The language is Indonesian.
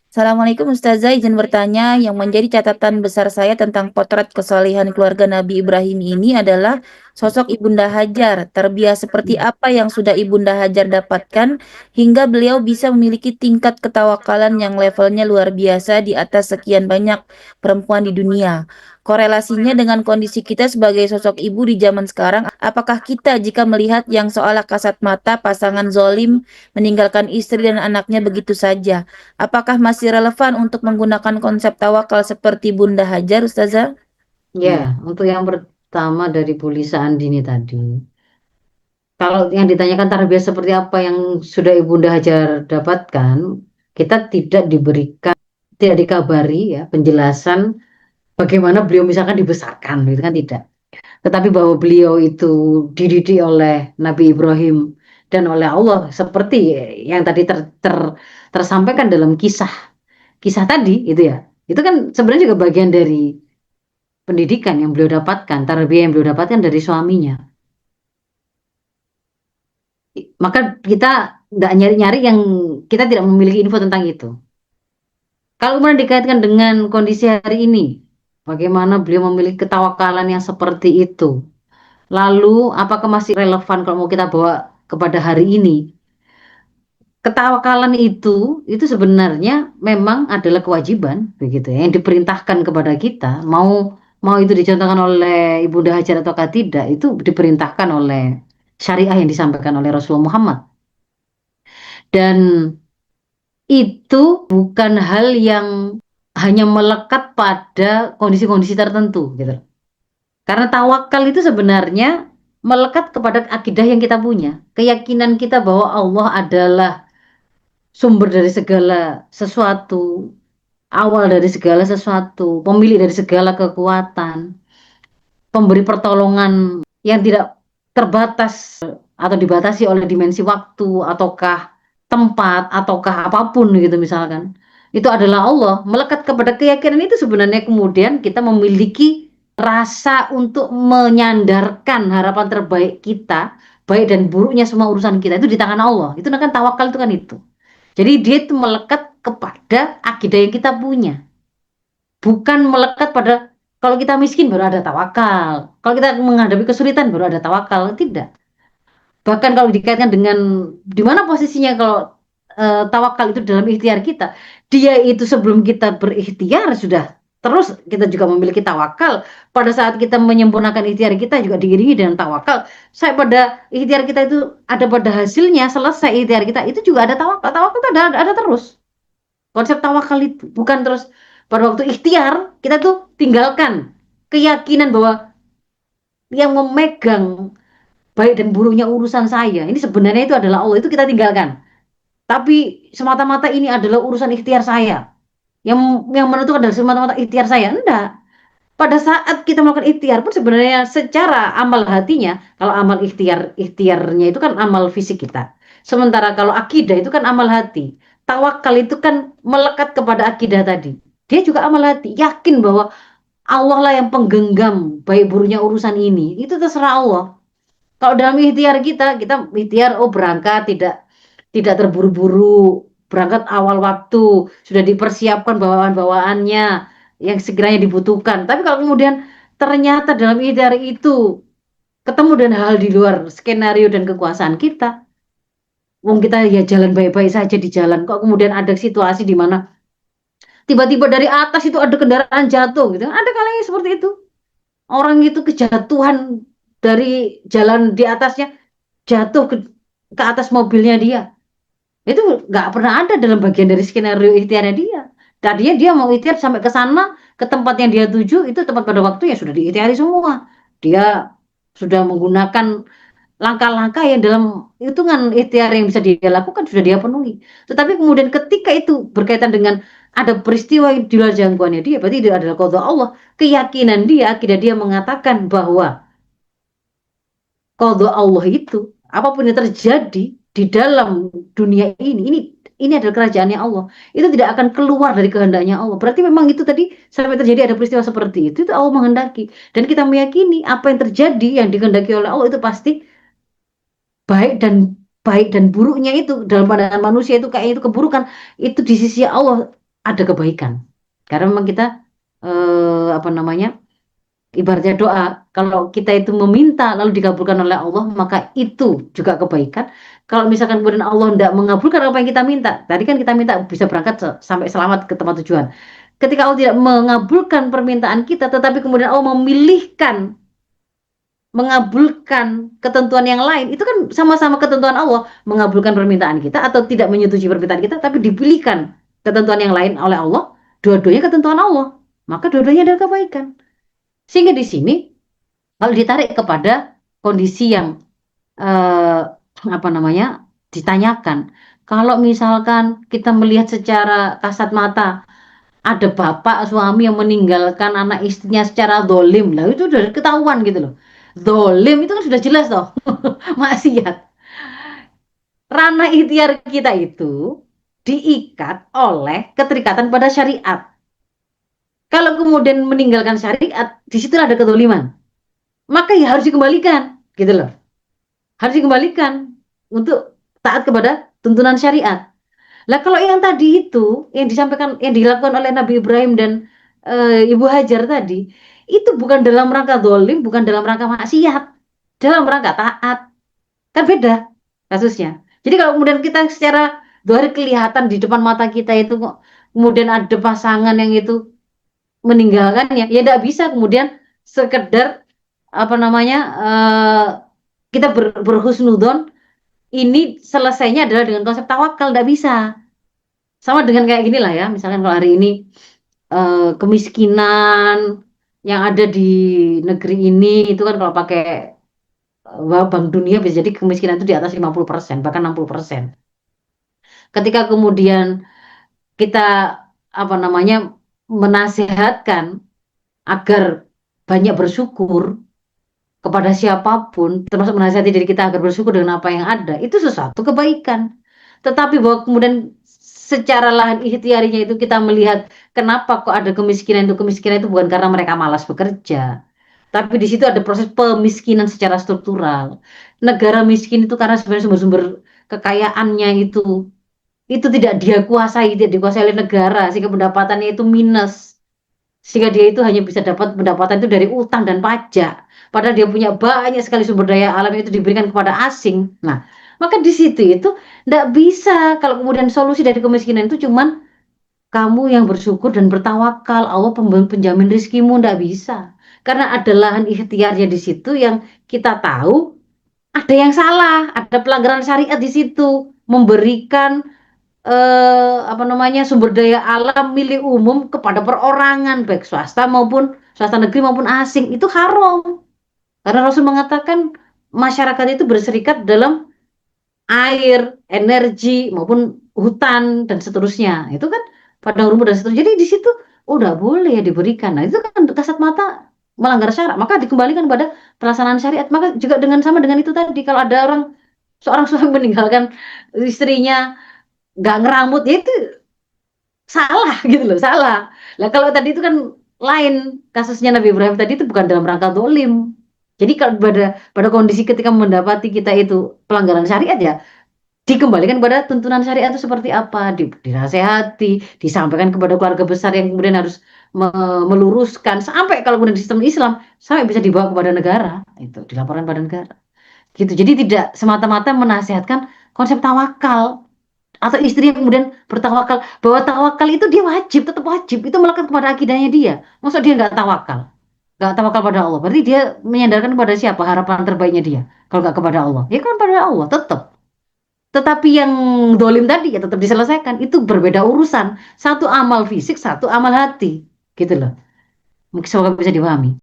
Assalamualaikum Ustazah, izin bertanya, yang menjadi catatan besar saya tentang potret kesalehan keluarga Nabi Ibrahim ini adalah sosok Ibunda Hajar. Terbiak seperti apa yang sudah Ibunda Hajar dapatkan hingga beliau bisa memiliki tingkat ketawakalan yang levelnya luar biasa di atas sekian banyak perempuan di dunia. Korelasinya dengan kondisi kita sebagai sosok ibu di zaman sekarang, apakah kita jika melihat yang seolah kasat mata pasangan zolim meninggalkan istri dan anaknya begitu saja? Apakah masih relevan untuk menggunakan konsep tawakal seperti Bunda Hajar, Ustazah? Ya, untuk yang pertama dari Bu Lisa Andini tadi. Kalau yang ditanyakan tarbiyah seperti apa yang sudah Ibunda Hajar dapatkan, kita tidak dikabari ya penjelasan bagaimana beliau misalkan dibesarkan, itu kan tidak. Tetapi bahwa beliau itu dididik oleh Nabi Ibrahim dan oleh Allah seperti yang tadi tersampaikan dalam kisah tadi itu ya. Itu kan sebenarnya juga bagian dari pendidikan yang beliau dapatkan, tarbiyah yang beliau dapatkan dari suaminya. Maka kita nggak nyari-nyari yang kita tidak memiliki info tentang itu. Kalau kemudian dikaitkan dengan kondisi hari ini, bagaimana beliau memiliki ketawakalan yang seperti itu? Lalu, apakah masih relevan kalau mau kita bawa kepada hari ini? Ketawakalan itu sebenarnya memang adalah kewajiban, begitu ya, yang diperintahkan kepada kita. Mau mau itu dicontohkan oleh Ibunda Hajar atau tidak, itu diperintahkan oleh syariah yang disampaikan oleh Rasulullah Muhammad. Dan itu bukan hal yang hanya melekat pada kondisi-kondisi tertentu, gitu. Karena tawakal itu sebenarnya melekat kepada akidah yang kita punya, keyakinan kita bahwa Allah adalah sumber dari segala sesuatu, awal dari segala sesuatu, pemilik dari segala kekuatan, pemberi pertolongan yang tidak terbatas atau dibatasi oleh dimensi waktu ataukah tempat ataukah apapun gitu misalkan. Itu adalah Allah. Melekat kepada keyakinan itu sebenarnya kemudian kita memiliki rasa untuk menyandarkan harapan terbaik kita, baik dan buruknya semua urusan kita itu di tangan Allah. Itu kan tawakal itu kan itu. Jadi dia itu melekat kepada akidah yang kita punya. Bukan melekat pada kalau kita miskin baru ada tawakal. Kalau kita menghadapi kesulitan baru ada tawakal. Tidak. Bahkan kalau dikaitkan dengan di mana posisinya kalau tawakal itu dalam ikhtiar kita. Dia itu sebelum kita berikhtiar sudah terus kita juga memiliki tawakal. Pada saat kita menyempurnakan ikhtiar kita juga diiringi dengan tawakal. Saya pada ikhtiar kita itu ada pada hasilnya selesai ikhtiar kita itu juga ada tawakal. Tawakal itu ada terus. Konsep tawakal itu bukan terus pada waktu ikhtiar kita tuh tinggalkan keyakinan bahwa yang memegang baik dan buruknya urusan saya ini sebenarnya itu adalah Allah, itu kita tinggalkan. Tapi semata-mata ini adalah urusan ikhtiar saya. Yang menentukan adalah semata-mata ikhtiar saya. Enggak. Pada saat kita melakukan ikhtiar pun sebenarnya secara amal hatinya, kalau amal ikhtiarnya itu kan amal fisik kita. Sementara kalau akidah itu kan amal hati. Tawakal itu kan melekat kepada akidah tadi. Dia juga amal hati, yakin bahwa Allah lah yang penggenggam baik buruknya urusan ini. Itu terserah Allah. Kalau dalam ikhtiar kita ikhtiar berangkat tidak terburu-buru, berangkat awal waktu, sudah dipersiapkan bawaan-bawaannya yang segera dibutuhkan. Tapi kalau kemudian ternyata dalam ikhtiar itu ketemu dengan hal di luar skenario dan kekuasaan kita, wong kita ya jalan baik-baik saja di jalan, kok kemudian ada situasi di mana tiba-tiba dari atas itu ada kendaraan jatuh gitu. Ada kalanya seperti itu. Orang itu kejatuhan dari jalan di atasnya jatuh ke atas mobilnya dia. Itu nggak pernah ada dalam bagian dari skenario ikhtiarnya dia. Tadinya dia mau ikhtiar sampai ke sana, ke tempat yang dia tuju, itu tempat pada waktu yang sudah diikhtiari semua. Dia sudah menggunakan langkah-langkah yang dalam hitungan ikhtiar yang bisa dia lakukan sudah dia penuhi. Tetapi kemudian ketika itu berkaitan dengan ada peristiwa di luar jangkauannya dia, berarti itu adalah qada Allah. Keyakinan dia, akidah dia mengatakan bahwa qada Allah itu apapun yang terjadi di dalam dunia ini adalah kerajaannya Allah. Itu tidak akan keluar dari kehendaknya Allah. Berarti memang itu tadi sampai terjadi ada peristiwa seperti itu Allah menghendaki. Dan kita meyakini apa yang terjadi yang dikehendaki oleh Allah itu pasti baik dan buruknya itu dalam pandangan manusia itu kayak itu keburukan itu di sisi Allah ada kebaikan. Karena memang kita apa namanya, ibaratnya doa, kalau kita itu meminta lalu dikabulkan oleh Allah, maka itu juga kebaikan. Kalau misalkan kemudian Allah tidak mengabulkan apa yang kita minta, tadi kan kita minta bisa berangkat sampai selamat ke tempat tujuan. Ketika Allah tidak mengabulkan permintaan kita, tetapi kemudian Allah memilihkan mengabulkan ketentuan yang lain, itu kan sama-sama ketentuan Allah, mengabulkan permintaan kita atau tidak menyetujui permintaan kita, tapi dipilihkan ketentuan yang lain oleh Allah, dua-duanya ketentuan Allah, maka dua-duanya adalah kebaikan. Sehingga di sini kalau ditarik kepada kondisi yang eh, apa namanya ditanyakan, kalau misalkan kita melihat secara kasat mata ada bapak suami yang meninggalkan anak istrinya secara dolim, lah itu udah ketahuan gitu loh. Dolim itu kan sudah jelas toh, maksiat. Ranah ikhtiar kita itu diikat oleh keterikatan pada syariat. Kalau kemudian meninggalkan syariat, di situ ada kedoliman. Maka ya harus dikembalikan, gitu loh. Harus dikembalikan untuk taat kepada tuntunan syariat. Lah kalau yang tadi itu yang disampaikan yang dilakukan oleh Nabi Ibrahim dan Ibu Hajar tadi itu bukan dalam rangka dolim, bukan dalam rangka maksiat, dalam rangka taat, kan beda kasusnya. Jadi kalau kemudian kita secara dohir kelihatan di depan mata kita itu kok kemudian ada pasangan yang itu meninggalkannya, ya tidak bisa kemudian sekedar apa namanya kita berhusnudon ini selesainya adalah dengan konsep tawakal, tidak bisa. Sama dengan kayak gini lah ya, misalkan kalau hari ini kemiskinan yang ada di negeri ini itu kan kalau pakai Bank Dunia bisa jadi kemiskinan itu di atas 50%, bahkan 60%. Ketika kemudian kita apa namanya menasehatkan agar banyak bersyukur kepada siapapun, termasuk menasihati diri kita agar bersyukur dengan apa yang ada, itu sesuatu kebaikan. Tetapi bahwa kemudian secara lahan ikhtiarinya itu kita melihat kenapa kok ada kemiskinan itu bukan karena mereka malas bekerja. Tapi di situ ada proses pemiskinan secara struktural. Negara miskin itu karena sebenarnya sumber-sumber kekayaannya itu tidak dia kuasai, tidak dikuasai oleh negara, sehingga pendapatannya itu minus. Sehingga dia itu hanya bisa dapat pendapatan itu dari utang dan pajak. Padahal dia punya banyak sekali sumber daya alam yang itu diberikan kepada asing. Nah, maka di situ itu tidak bisa kalau kemudian solusi dari kemiskinan itu cuman kamu yang bersyukur dan bertawakal, Allah penjamin rizkimu, tidak bisa. Karena ada lahan ikhtiarnya di situ yang kita tahu ada yang salah, ada pelanggaran syariat di situ, memberikan apa namanya sumber daya alam milik umum kepada perorangan baik swasta maupun swasta negeri maupun asing itu haram. Karena Rasul mengatakan masyarakat itu berserikat dalam air, energi maupun hutan dan seterusnya. Itu kan padang rumput dan seterusnya. Jadi di situ udah boleh ya diberikan. Nah, itu kan kasat mata melanggar syarat, maka dikembalikan pada pelaksanaan syariat. Maka juga dengan sama dengan itu tadi, kalau ada seorang suami meninggalkan istrinya nggak ngeramut, ya itu salah gitu loh, salah. Lah kalau tadi itu kan lain kasusnya Nabi Ibrahim tadi itu bukan dalam rangka dolim. Jadi kalau pada kondisi ketika mendapati kita itu pelanggaran syariat ya dikembalikan kepada tuntunan syariat itu seperti apa, dinasehati, disampaikan kepada keluarga besar yang kemudian harus meluruskan sampai kalau kemudian di sistem Islam sampai bisa dibawa kepada negara, itu dilaporkan pada negara. Gitu. Jadi tidak semata-mata menasihatkan konsep tawakal atau istri yang kemudian bertawakal bahwa tawakal itu dia wajib, tetap wajib itu melekat kepada akidahnya dia. Maksud dia nggak tawakal pada Allah, berarti dia menyandarkan kepada siapa harapan terbaiknya dia kalau nggak kepada Allah, ya kan pada Allah tetap. Tetapi yang dolim tadi ya tetap diselesaikan, itu berbeda urusan, satu amal fisik, satu amal hati, gitu loh. Mungkin semoga bisa dipahami.